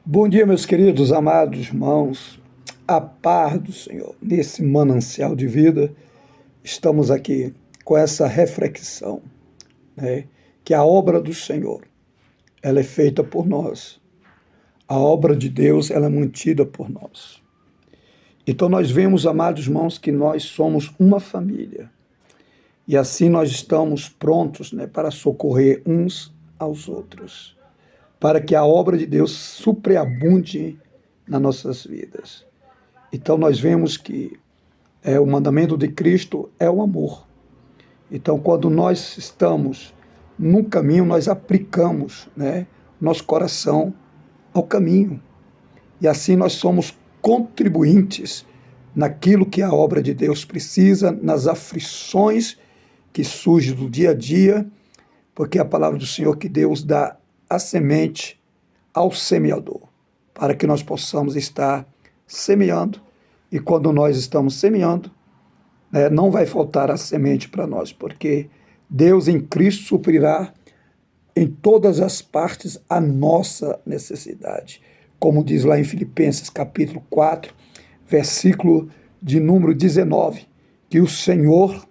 Bom dia, meus queridos, amados irmãos, a paz do Senhor. Nesse manancial de vida, estamos aqui com essa reflexão, né? Que a obra do Senhor, ela é feita por nós. A obra de Deus, ela é mantida por nós. Então nós vemos, amados irmãos, que nós somos uma família. E assim nós estamos prontos, né, para socorrer uns aos outros, para que a obra de Deus superabunde nas nossas vidas. Então nós vemos que o mandamento de Cristo é o amor. Então quando nós estamos num caminho, nós aplicamos, né, nosso coração ao caminho. E assim nós somos contribuintes naquilo que a obra de Deus precisa, nas aflições que surgem do dia a dia, porque é a palavra do Senhor que Deus dá a semente ao semeador, para que nós possamos estar semeando, e quando nós estamos semeando, né, não vai faltar a semente para nós, porque Deus em Cristo suprirá em todas as partes a nossa necessidade, como diz lá em Filipenses capítulo 4, versículo de número 19, que o Senhor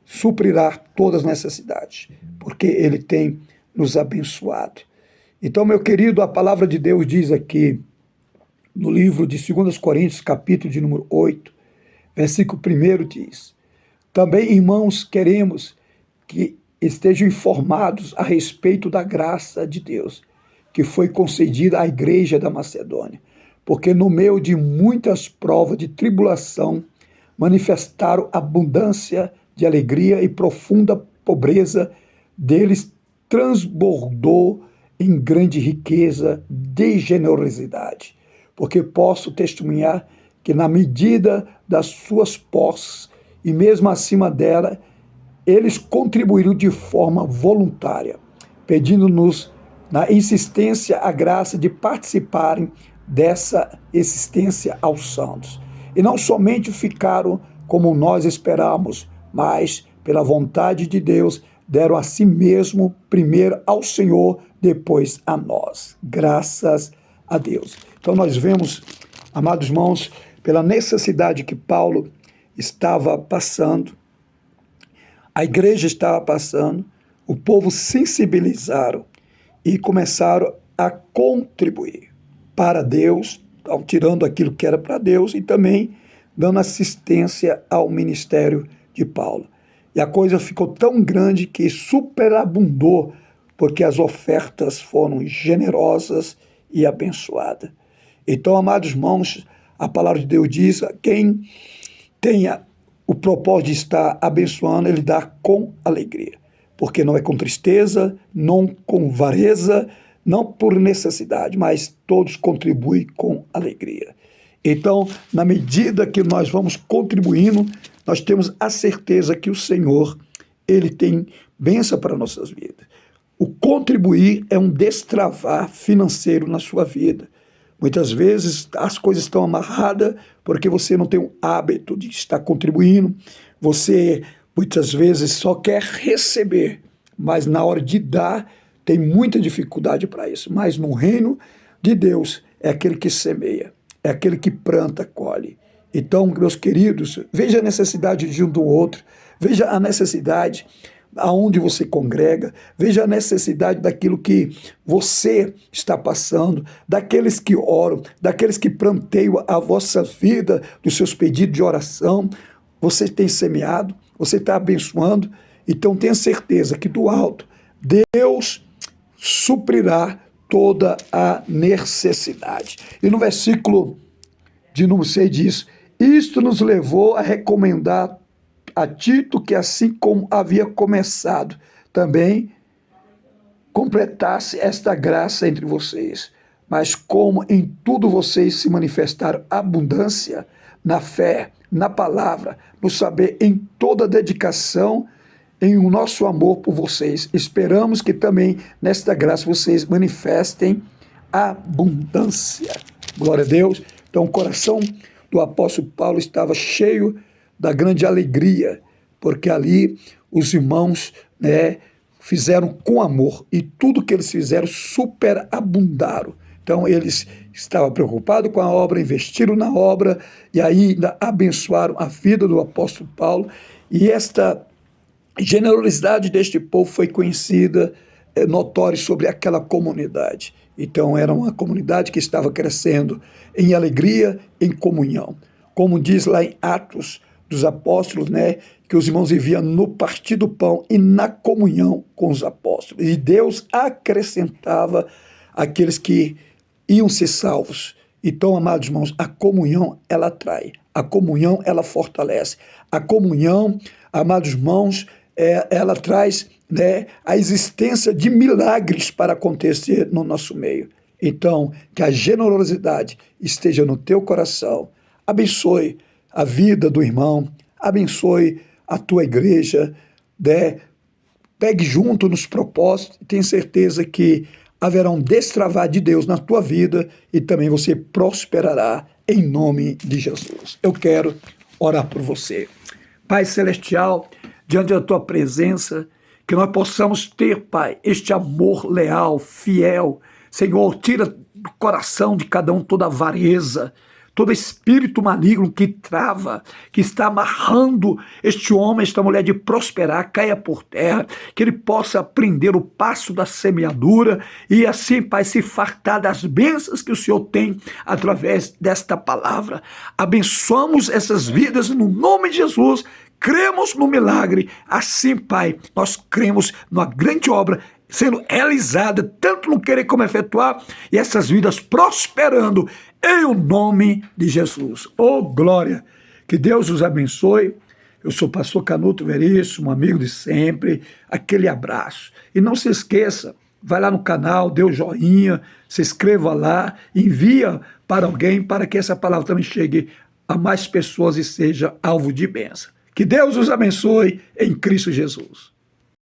suprirá todas as necessidades, porque Ele tem nos abençoado. Então, meu querido, a palavra de Deus diz aqui, no livro de 2 Coríntios, capítulo de número 8, versículo 1 diz: também, irmãos, queremos que estejam informados a respeito da graça de Deus, que foi concedida à igreja da Macedônia, porque no meio de muitas provas de tribulação, manifestaram abundância de alegria e profunda pobreza deles transbordou em grande riqueza de generosidade, porque posso testemunhar que na medida das suas posses e mesmo acima dela, eles contribuíram de forma voluntária, pedindo-nos na insistência a graça de participarem dessa existência aos santos. E não somente ficaram como nós esperamos, mas, pela vontade de Deus, deram a si mesmo, primeiro ao Senhor, depois a nós. Graças a Deus. Então nós vemos, amados irmãos, pela necessidade que Paulo estava passando, a igreja estava passando, o povo sensibilizaram e começaram a contribuir para Deus, tirando aquilo que era para Deus e também dando assistência ao ministério de Paulo. E a coisa ficou tão grande que superabundou, porque as ofertas foram generosas e abençoadas. Então, amados irmãos, a palavra de Deus diz: quem tenha o propósito de estar abençoando, ele dá com alegria, porque não é com tristeza, não com avareza, não por necessidade, mas todos contribuem com alegria. Então, na medida que nós vamos contribuindo, nós temos a certeza que o Senhor, Ele tem bênção para nossas vidas. O contribuir é um destravar financeiro na sua vida. Muitas vezes as coisas estão amarradas porque você não tem o hábito de estar contribuindo. Você muitas vezes só quer receber, mas na hora de dar tem muita dificuldade para isso. Mas no reino de Deus é aquele que semeia, é aquele que planta, colhe. Então, meus queridos, veja a necessidade de um do outro, veja a necessidade aonde você congrega, veja a necessidade daquilo que você está passando, daqueles que oram, daqueles que planteiam a vossa vida, dos seus pedidos de oração. Você tem semeado, você está abençoando, então tenha certeza que do alto Deus suprirá toda a necessidade. E no versículo de número 6 diz: isto nos levou a recomendar a Tito que, assim como havia começado, também completasse esta graça entre vocês. Mas como em tudo vocês se manifestaram abundância, na fé, na palavra, no saber, em toda dedicação, em o nosso amor por vocês, esperamos que também nesta graça vocês manifestem abundância. Glória a Deus. Então o coração do apóstolo Paulo estava cheio da grande alegria, porque ali os irmãos, fizeram com amor, e tudo que eles fizeram superabundaram. Então Então, eles estavam preocupados com a obra, investiram na obra e ainda abençoaram a vida do apóstolo Paulo. E esta generosidade deste povo foi conhecida, notória sobre aquela comunidade. Então, era uma comunidade que estava crescendo em alegria, em comunhão. Como diz lá em Atos dos Apóstolos, né, que os irmãos viviam no partir do pão e na comunhão com os apóstolos. E Deus acrescentava aqueles que iam ser salvos. Então, amados irmãos, a comunhão, ela atrai. A comunhão, ela fortalece. A comunhão, amados irmãos, ela traz, né, a existência de milagres para acontecer no nosso meio. Então, que a generosidade esteja no teu coração. Abençoe a vida do irmão, abençoe a tua igreja, né? Pegue junto nos propósitos e tenha certeza que haverá um destravar de Deus na tua vida e também você prosperará em nome de Jesus. Eu quero orar por você. Pai Celestial, diante da tua presença, que nós possamos ter, Pai, este amor leal, fiel. Senhor, tira do coração de cada um toda avareza, todo espírito maligno que trava, que está amarrando este homem, esta mulher de prosperar, caia por terra, que ele possa aprender o passo da semeadura e assim, Pai, se fartar das bênçãos que o Senhor tem através desta palavra. Abençoamos essas vidas no nome de Jesus, cremos no milagre, assim, Pai, nós cremos numa grande obra sendo realizada, tanto no querer como efetuar, e essas vidas prosperando em o nome de Jesus. Oh, glória! Que Deus os abençoe. Eu sou o pastor Canuto Veríssimo, um amigo de sempre. Aquele abraço. E não se esqueça, vai lá no canal, dê o joinha, se inscreva lá, envia para alguém para que essa palavra também chegue a mais pessoas e seja alvo de bênção. Que Deus os abençoe em Cristo Jesus.